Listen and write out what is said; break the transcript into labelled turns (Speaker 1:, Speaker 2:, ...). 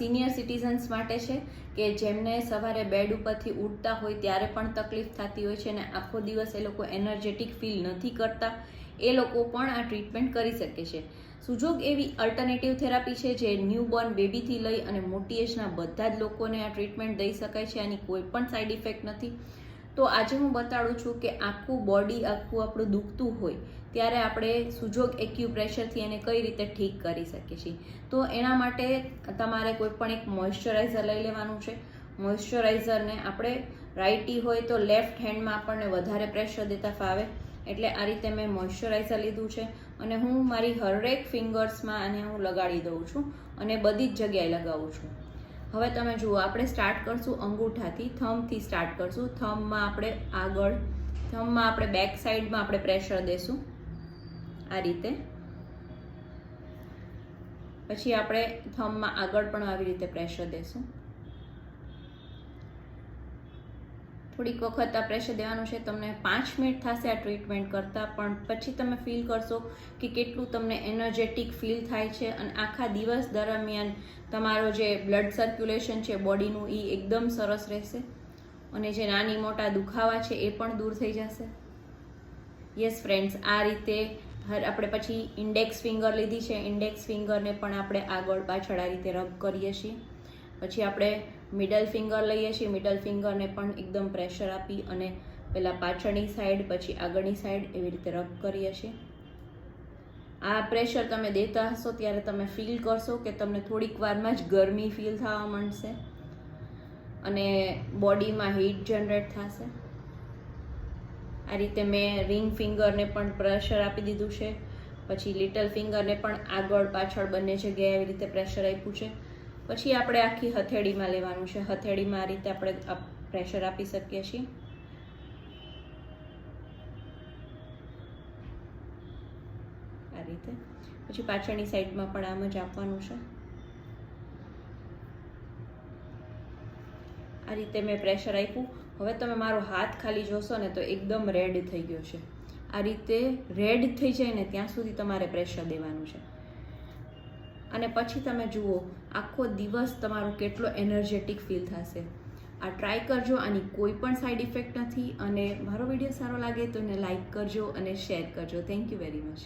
Speaker 1: Senior citizens માટે છે કે જેમને સવારે બેડ ઉપરથી ઉઠતા હોય ત્યારે પણ તકલીફ થતી હોય છે અને આખો દિવસ એ લોકો એનર્જેટિક ફીલ નથી કરતા, એ લોકો પણ આ ટ્રીટમેન્ટ કરી શકે છે. સુજોગ એવી અલ્ટરનેટિવ થેરાપી છે જે ન્યૂબોર્ન બેબીથી લઈ અને મોટી એજના બધા જ લોકોને આ ટ્રીટમેન્ટ દઈ શકાય છે. આની કોઈ પણ સાઈડ ઇફેક્ટ નથી. તો આજે હું બતાડું છું કે આખું બોડી આખું આપણું દુખતું હોય ત્યારે આપણે સુજોગ એક્યુપ્રેશરથી એને કઈ રીતે ઠીક કરી શકીએ છીએ. તો એના માટે તમારે કોઈ પણ એક મોઇશ્ચરાઇઝર લઈ લેવાનું છે. મોઇશ્ચરાઇઝરને આપણે રાઇટી હોય તો લેફ્ટ હેન્ડમાં આપણને વધારે પ્રેશર દેતા ફાવે, એટલે આ રીતે મેં મોઇશ્ચરાઇઝર લીધું છે અને હું મારી હરેક ફિંગર્સમાં આને હું લગાડી દઉં છું અને બધી જ જગ્યાએ લગાવું છું. હવે તમે જુઓ, આપણે સ્ટાર્ટ કરશું અંગૂઠાથી, થંબથી સ્ટાર્ટ કરશું. થંબમાં આપણે આગળ, થંબમાં આપણે બેક સાઈડમાં આપણે પ્રેશર દેશું આ રીતે. પછી આપણે થંબમાં આગળ પણ આવી રીતે પ્રેશર દેશું. થોડીક વખત આ પ્રેશર દેવાનું છે. તમને 5 મિનિટ થશે આ ટ્રીટમેન્ટ કરતાં, પણ પછી તમે ફીલ કરશો કે કેટલું તમને એનર્જેટિક ફીલ થાય છે અને આખા દિવસ દરમિયાન તમારો જે બ્લડ સર્ક્યુલેશન છે બોડીનું એ એકદમ સરસ રહેશે અને જે નાની મોટા દુખાવા છે એ પણ દૂર થઈ જશે. યસ ફ્રેન્ડ્સ, આ રીતે આપણે પછી ઇન્ડેક્સ ફિંગર લીધી છે. ઇન્ડેક્સ ફિંગરને પણ આપણે આગળ પાછળ આ રીતે રબ કરીએ છીએ. પછી આપણે મિડલ ફિંગર લઈએ છીએ. મિડલ ફિંગરને પણ એકદમ પ્રેશર આપી અને પહેલાં પાછળની સાઈડ પછી આગળની સાઈડ એવી રીતે રબ કરીએ છીએ. આ પ્રેશર તમે દેતા હશો ત્યારે તમે ફીલ કરશો કે તમને થોડીક વારમાં જ ગરમી ફીલ થવા માંડશે અને બોડીમાં હીટ જનરેટ થશે. આ રીતે મેં રિંગ ફિંગરને પણ પ્રેશર આપી દીધું છે. પછી લિટલ ફિંગરને પણ આગળ પાછળ બંને જગ્યાએ એવી રીતે પ્રેશર આપ્યું છે. પછી આપણે આખી હથેળીમાં લેવાનું છે. હથેળીમાં આ રીતે આપણે પ્રેશર આપી શકીએ છીએ. આ રીતે પછી પાછળની સાઈડમાં પણ આમ જ આપવાનું છે. આ રીતે મેં પ્રેશર આપ્યું. હવે તમે મારો હાથ ખાલી જોશો ને તો એકદમ રેડ થઈ ગયો છે. આ રીતે રેડ થઈ જાય ને ત્યાં સુધી તમારે પ્રેશર દેવાનું છે. અને પછી તમે જુઓ આખો દિવસ તમારો કેટલો એનર્જેટિક ફીલ થશે. આ ટ્રાય કરજો. આની કોઈ પણ સાઈડ ઇફેક્ટ નથી અને મારો વિડીયો સારો લાગે તો એને લાઈક કરજો અને શેર કરજો. Thank you very much.